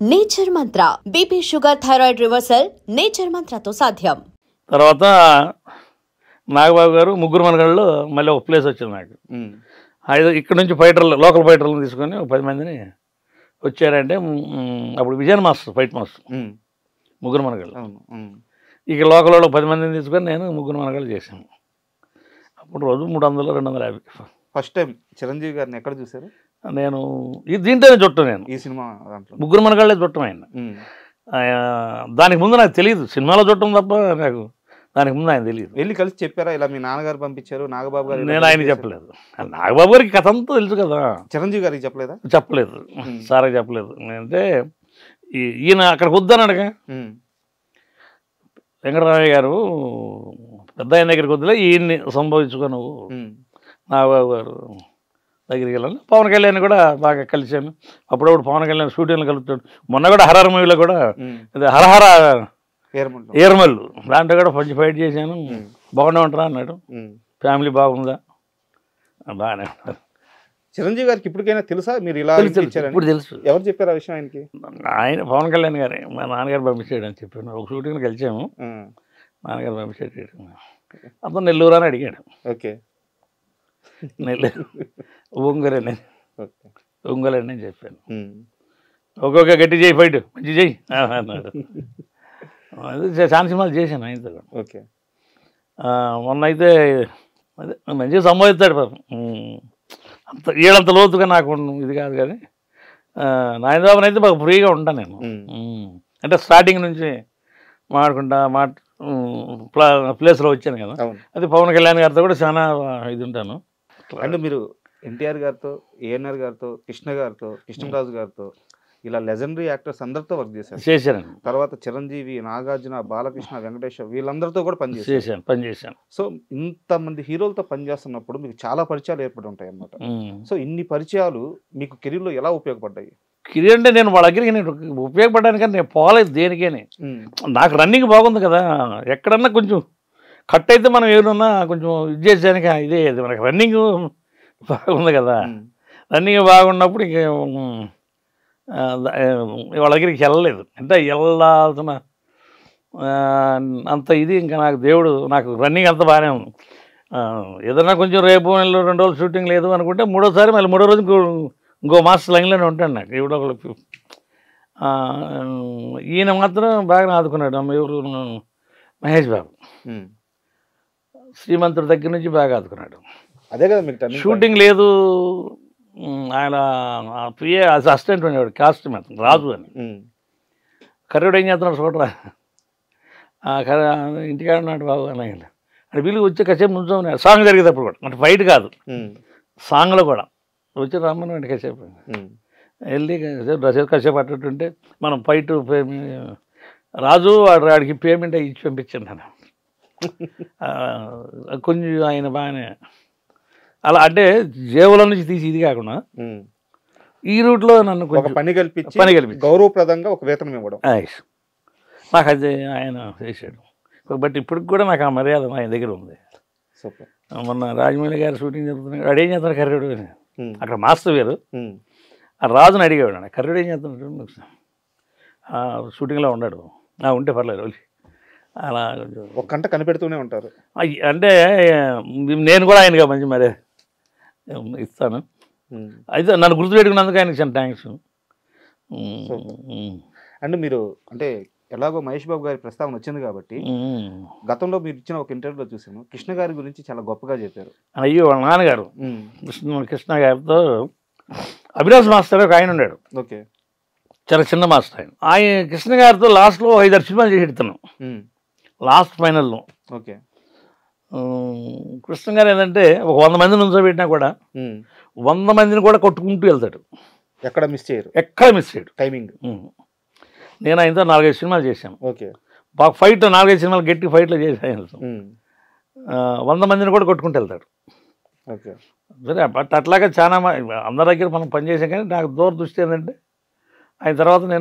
Nature Mantra BP sugar thyroid reversal nature మంత్రతో సాధ్యం. తర్వాత నాగబాబు గారు ముగ్గురు మనగాళ్ళు మళ్ళీ ఒక ప్లేస్ వచ్చింది నాకు. ఇక్కడ నుంచి ఫైటర్లు లోకల్ ఫైటర్లను తీసుకొని ఒక 10 మందిని వచ్చారంటే అప్పుడు విజయన్ మాస్టర్ ఫైట్ మాస్టర్ ముగ్గురు మనగాళ్ళు. ఇక లోకల్ వాళ్ళు 10 మందిని తీసుకొని నేను ముగ్గురు మనగాళ్ళు చేశాను. అప్పుడు రోజు 300, 250. ఫస్ట్ టైం చిరంజీవి గారిని ఎక్కడ చూసారు? నేను దీంట్లోనే చుట్టం, నేను ఈ సినిమా దాంట్లో ముగ్గురు మనగాళ్ళే చుట్టం ఆయన. దానికి ముందు నాకు తెలియదు, సినిమాలో చుట్టం తప్ప నాకు దానికి ముందు ఆయన తెలియదు. వెళ్ళి కలిసి చెప్పారా ఇలా మీ నాన్నగారు పంపించారు నాగబాబు గారు? నేను ఆయన చెప్పలేదు. నాగబాబు గారికి కథ అంతా తెలుసు కదా. చిరంజీవి గారికి చెప్పలేదా? చెప్పలేదు, సార్కి చెప్పలేదు. అంటే ఈయన అక్కడికి వద్దన్నాడుగా వెంకటరామయ్య గారు, పెద్ద ఆయన దగ్గరికి వద్దులే, ఈయన్ని సంభవించుకో నువ్వు నాగబాబు గారు దగ్గరికి వెళ్ళాను. పవన్ కళ్యాణ్ కూడా బాగా కలిశాను. అప్పుడప్పుడు పవన్ కళ్యాణ్ షూటింగ్లు కలుపుతాడు. మొన్న కూడా హరహర మూవీలో కూడా హరహర ఏర్మల్లు దాంట్లో కూడా కొంచెం ఫైట్ చేశాను. బాగుండే ఉంటారా అన్నాడు. ఫ్యామిలీ బాగుందా? బాగానే ఉంటారు. చిరంజీవి గారికి ఇప్పటికైనా తెలుసా మీరు ఇలా? ఇప్పుడు తెలుసు. ఎవరు చెప్పారు ఆ విషయం ఆయనకి? ఆయన పవన్ కళ్యాణ్ గారే మా నాన్నగారు పంపించాడు అని చెప్పాను. ఒక షూటింగ్లో కలిసాము, నాన్నగారు పంపించాడు. అతను నెల్లూరు అని అడిగాడు. ఓకే, నెల్లూరు ఒంగోలండి ఒంగోలండి అని చెప్పాను. ఒక్కొక్క గట్టి చేయి ఫైట్ మంచి చేయి అన్నాడు. అది చాలా సినిమాలు చేశాను ఆయనతో. ఓకే, మొన్న అయితే అదే మంచిగా సంబోధిస్తాడు పాపం. అంత వీళ్ళంత లోతుగా నాకు ఇది కాదు కానీ నాయనబాబుని అయితే బాగా ఫ్రీగా ఉంటాను నేను. అంటే స్టార్టింగ్ నుంచి మాట్లాడుకుంటా ప్లేస్లో వచ్చాను కదా. అది పవన్ కళ్యాణ్ గారితో కూడా చాలా ఇది ఉంటాను. అంటే మీరు ఎన్టీఆర్ గారితో, ఏఎన్ఆర్ గారితో, కృష్ణ గారితో, కృష్ణరాజు గారితో ఇలా లెజెండరీ యాక్టర్స్ అందరితో వర్క్ చేశాను. తర్వాత చిరంజీవి, నాగార్జున, బాలకృష్ణ, వెంకటేష్ వీళ్ళందరితో కూడా పనిచేశాను. సో ఇంతమంది హీరోలతో పనిచేస్తున్నప్పుడు మీకు చాలా పరిచయాలు ఏర్పడి ఉంటాయి అన్నమాట. సో ఇన్ని పరిచయాలు మీకు కెరీర్లో ఎలా ఉపయోగపడ్డాయి? కెరీర్ అంటే నేను వాళ్ళ దగ్గరికి నేను ఉపయోగపడడానికని నేను పోలేదు దేనికేని. నాకు రన్నింగ్ బాగుంది కదా. ఎక్కడన్నా కొంచెం కట్ అయితే మనం ఏమన్నా కొంచెం ఇది చేసానికి ఇదే మనకి రన్నింగ్ బాగుంది కదా. రన్నింగ్ బాగున్నప్పుడు ఇంక వాళ్ళ దగ్గరికి వెళ్ళలేదు. అంటే వెళ్ళాల్సిన అంత ఇది ఇంకా నాకు దేవుడు నాకు రన్నింగ్ అంత బాగానే ఉంది. ఏదన్నా కొంచెం రేపు 2 రోజులు షూటింగ్ లేదు అనుకుంటే మూడోసారి మళ్ళీ 3వ రోజు ఇంకో మాస్టర్ లైన్లోనే ఉంటాను. నాకు ఎవడో ఒకళ్ళు ఈయన మాత్రం బాగా ఆదుకున్నాడు. ఎవరు మహేష్ బాబు శ్రీమంతుడి దగ్గర నుంచి బాగా ఆదుకున్నాడు. అదే కదా మీకు షూటింగ్ లేదు, ఆయన పిఏ అసిస్టెంట్ ఉండేవాడు కాస్ట్యూమ్ రాజు అని. కర్రీడు ఏం చేస్తున్నాడు చూడరా, ఇంటికాడ ఉన్నాడు బాబు అన్నయ్య అంటే వీళ్ళు వచ్చి కాసేపు నుంచోమన్నాడు. సాంగ్ జరిగేటప్పుడు కూడా అంటే ఫైట్ కాదు, సాంగ్లో కూడా వచ్చి రమ్మని కాసేపు వెళ్ళి కాసేపు అట్టుంటే మనం ఫైట్ రాజు వాడికి పేమెంట్ ఇచ్చి పంపించాను నేను. కొంచెం ఆయన బాగానే అలా అంటే జేబుల నుంచి తీసి ఇది కాకుండా ఈ రూట్లో నన్ను కొంచెం పని కల్పించి గౌరవప్రదంగా ఒక వేతనం ఇవ్వడం నాకు అది ఆయన చేశాడు. బట్ ఇప్పటికి కూడా నాకు ఆ మర్యాద ఆయన దగ్గర ఉంది. మొన్న రాజమౌళి గారు షూటింగ్ జరుగుతున్నాడు, అడేం చేస్తాడు కర్రీడు అని. అక్కడ మాస్టర్ వేరు, ఆ రాజుని అడిగేవాడు కర్రీడు ఏం చేస్తున్నాడు, షూటింగ్లో ఉన్నాడు, ఉంటే పర్లేదు రోజు అలా ఒక గంట కనిపెడుతూనే ఉంటారు. అంటే నేను కూడా ఆయనగా మంచి మరే ఇస్తాను. అయితే నన్ను గుర్తుపెట్టుకున్నందుకు ఆయనకి చాలా థ్యాంక్స్. అంటే మీరు అంటే ఎలాగో మహేష్ బాబు గారి ప్రస్తావన వచ్చింది కాబట్టి గతంలో మీరు ఇచ్చిన ఒక ఇంటర్వ్యూలో చూసాను, కృష్ణ గారి గురించి చాలా గొప్పగా చెప్పారు. అయ్యో వాళ్ళ నాన్నగారు కృష్ణ గారితో అభిలాష్ మాస్టర్ ఒక ఆయన ఉన్నాడు. ఓకే, చాలా చిన్న మాస్టర్ ఆయన కృష్ణ గారితో లాస్ట్లో 5-6 సినిమాలు చేసి పెడతాను లాస్ట్ ఫైనల్లో. ఓకే, కృష్ణ గారు ఏంటంటే ఒక 100 మందిని ఉంచబెట్టినా కూడా 100 మందిని కూడా కొట్టుకుంటూ వెళ్తాడు. ఎక్కడ మిస్ చేయడు టైమింగ్. నేను ఆయనతో 4-5 సినిమాలు చేశాను. ఓకే, బాగా ఫైట్ 4-5 సినిమాలు గట్టి ఫైట్లో చేశాను. 100 మందిని కూడా కొట్టుకుంటూ వెళ్తాడు. ఓకే, సరే బట్ అట్లాగే చాలా అందరి దగ్గర మనం పనిచేసాం. కానీ నాకు దూరదృష్టి ఏంటంటే ఆయన తర్వాత నేను